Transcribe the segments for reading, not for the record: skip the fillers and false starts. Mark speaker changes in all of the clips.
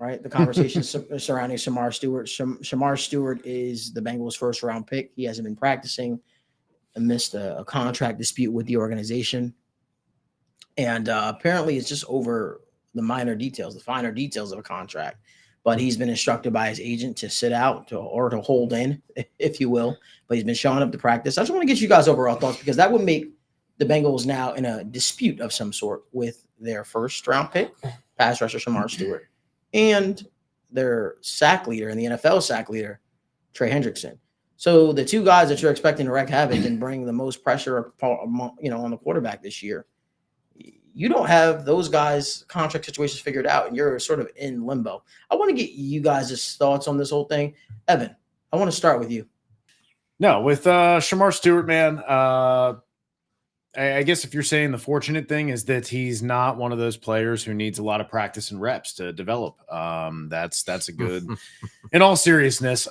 Speaker 1: right? The conversation surrounding Shemar Stewart. Shemar Stewart is the Bengals' first round pick. He hasn't been practicing amidst a contract dispute with the organization. And apparently it's just over the finer details of a contract. But he's been instructed by his agent to sit out or to hold in, if you will. But he's been showing up to practice. I just want to get you guys overall thoughts because that would make the Bengals now in a dispute of some sort with their first round pick, pass rusher Shemar Stewart, and their sack leader and the NFL sack leader, Trey Hendrickson. So the two guys that you're expecting to wreak havoc and bring the most pressure, on the quarterback this year, you don't have those guys' contract situations figured out, and you're sort of in limbo. I want to get you guys' thoughts on this whole thing. Evan, I want to start with you.
Speaker 2: No, with Shemar Stewart, man, I guess if you're saying the fortunate thing is that he's not one of those players who needs a lot of practice and reps to develop. That's a good. In all seriousness,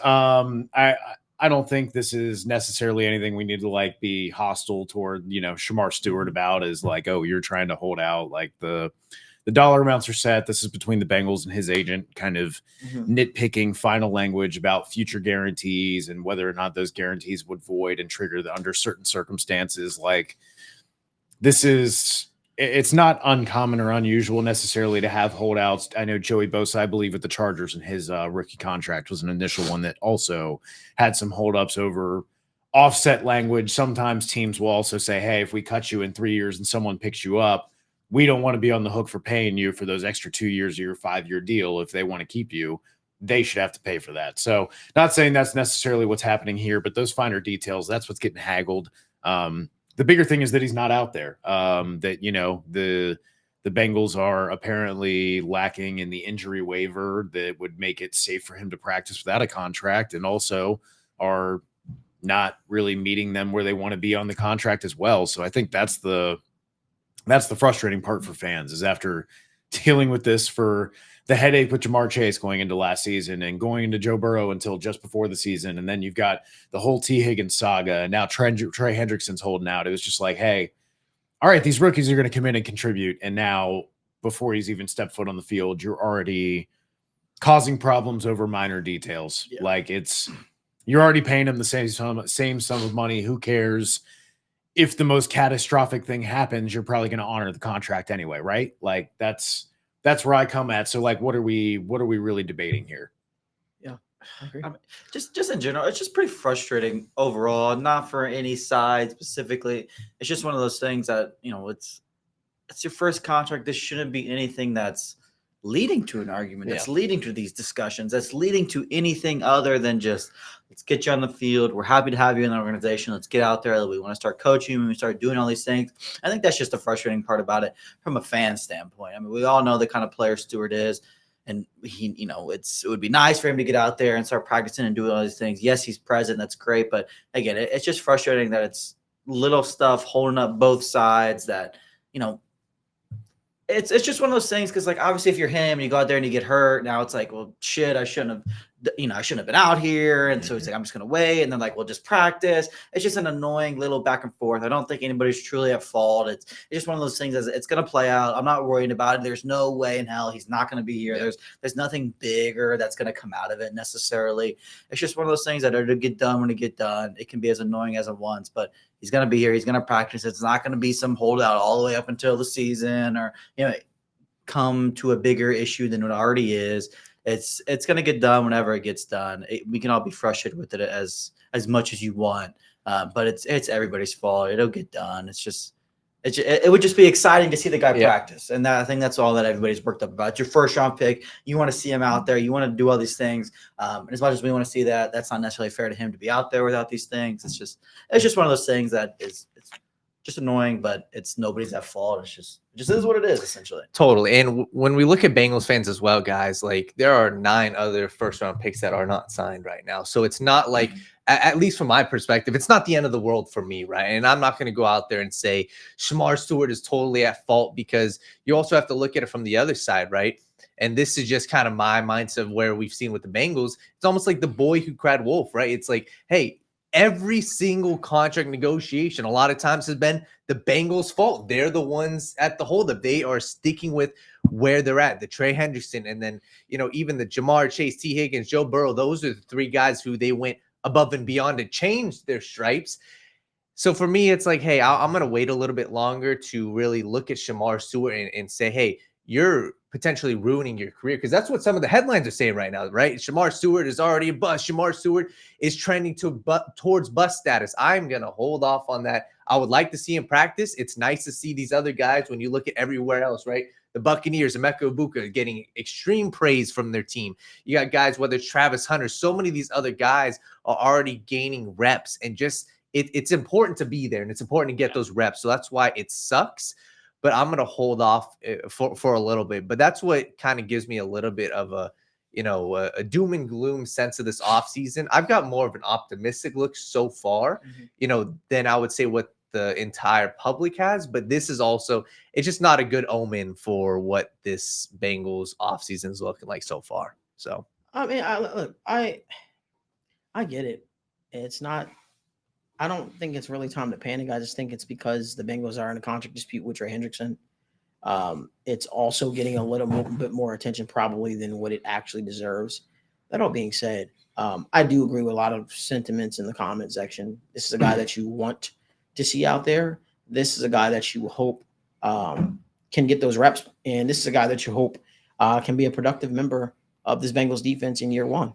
Speaker 2: I don't think this is necessarily anything we need to be hostile toward, Shemar Stewart about is oh, you're trying to hold out. The dollar amounts are set. This is between the Bengals and his agent, kind of nitpicking final language about future guarantees and whether or not those guarantees would void and trigger under certain circumstances. It's not uncommon or unusual necessarily to have holdouts. I know Joey Bosa, I believe, with the Chargers and his rookie contract was an initial one that also had some holdups over offset language. Sometimes teams will also say, hey, if we cut you in 3 years and someone picks you up, we don't want to be on the hook for paying you for those extra 2 years of your 5-year deal. If they want to keep you, they should have to pay for that. So not saying that's necessarily what's happening here, but those finer details, that's what's getting haggled. The bigger thing is that he's not out there. The Bengals are apparently lacking in the injury waiver that would make it safe for him to practice without a contract, and also are not really meeting them where they want to be on the contract as well. So I think that's the frustrating part for fans is after dealing with this for the headache with Jamar Chase going into last season and going into Joe Burrow until just before the season. And then you've got the whole T. Higgins saga. And now Trey Hendrickson's holding out. It was just hey, all right, these rookies are going to come in and contribute. And now before he's even stepped foot on the field, you're already causing problems over minor details. Yeah. You're already paying him the same sum of money. Who cares? If the most catastrophic thing happens, you're probably going to honor the contract anyway, right? That's where I come at. So what are we really debating here?
Speaker 1: Yeah. I agree.
Speaker 3: Just in general, it's just pretty frustrating overall, not for any side specifically. It's just one of those things that, it's your first contract. This shouldn't be anything that's leading to an argument. That's leading to these discussions. That's leading to anything other than just, let's get you on the field. We're happy to have you in the organization. Let's get out there. We want to start coaching. We start doing all these things. I think that's just the frustrating part about it from a fan standpoint. I mean, we all know the kind of player Stewart is, and he, it would be nice for him to get out there and start practicing and doing all these things. Yes, he's present. That's great. But again, it's just frustrating that it's little stuff holding up both sides that, it's just one of those things because obviously if you're him and you go out there and you get hurt, now it's well, shit, I shouldn't have been out here. And so he's I'm just gonna wait, and then we'll just practice. It's just an annoying little back and forth. I don't think anybody's truly at fault. It's just one of those things it's gonna play out. I'm not worried about it. There's no way in hell he's not gonna be here. There's nothing bigger that's gonna come out of it necessarily. It's just one of those things that are to get done when it get done. It can be as annoying as it wants, but he's going to be here. He's going to practice. It's not going to be some holdout all the way up until the season or, come to a bigger issue than it already is. It's going to get done whenever it gets done. We can all be frustrated with it as much as you want, but it's everybody's fault. It'll get done. It would just be exciting to see the guy practice. And I think that's all that everybody's worked up about. It's your first round pick. You want to see him out there. You want to do all these things. And as much as we want to see that, that's not necessarily fair to him to be out there without these things. It's just one of those things that it's just annoying, but it's nobody's at fault. It just is what it is, essentially.
Speaker 4: Totally. And when we look at Bengals fans as well, guys, there are 9 other first round picks that are not signed right now. So it's not at least from my perspective, it's not the end of the world for me, right? And I'm not going to go out there and say Shemar Stewart is totally at fault, because you also have to look at it from the other side, right? And this is just kind of my mindset of where we've seen with the Bengals. It's almost like the boy who cried wolf, right? It's hey, every single contract negotiation a lot of times has been the Bengals' fault. They're the ones at the holdup. They are sticking with where they're at. The Trey Hendrickson, and then, you know, even the Jamar Chase, T. Higgins, Joe Burrow, those are the three guys who they went above and beyond to change their stripes. So for me, it's like, hey, I'm going to wait a little bit longer to really look at Shemar Stewart and say, hey, you're potentially ruining your career, because that's what some of the headlines are saying right now, right? Shemar Stewart is already a bust. Shemar Stewart is trending towards bust status. I'm going to hold off on that. I would like to see him practice. It's nice to see these other guys when you look at everywhere else, right? The Buccaneers, Emeka Egbuka, getting extreme praise from their team. You got guys, whether it's Travis Hunter, so many of these other guys are already gaining reps, and just it's important to be there and it's important to get those reps. So that's why it sucks. But I'm going to hold off for a little bit. But that's what kind of gives me a little bit of a, you know, a doom and gloom sense of this offseason. I've got more of an optimistic look so far, you know, than I would say what the entire public has. But this is also, it's just not a good omen for what this Bengals offseason is looking like so far. So,
Speaker 1: I mean, I get it. It's not. I don't think it's really time to panic. I just think it's because the Bengals are in a contract dispute with Trey Hendrickson. It's also getting a little bit more attention probably than what it actually deserves. That all being said, I do agree with a lot of sentiments in the comment section. This is a guy that you want to see out there. This is a guy that you hope can get those reps. And this is a guy that you hope can be a productive member of this Bengals defense in year one.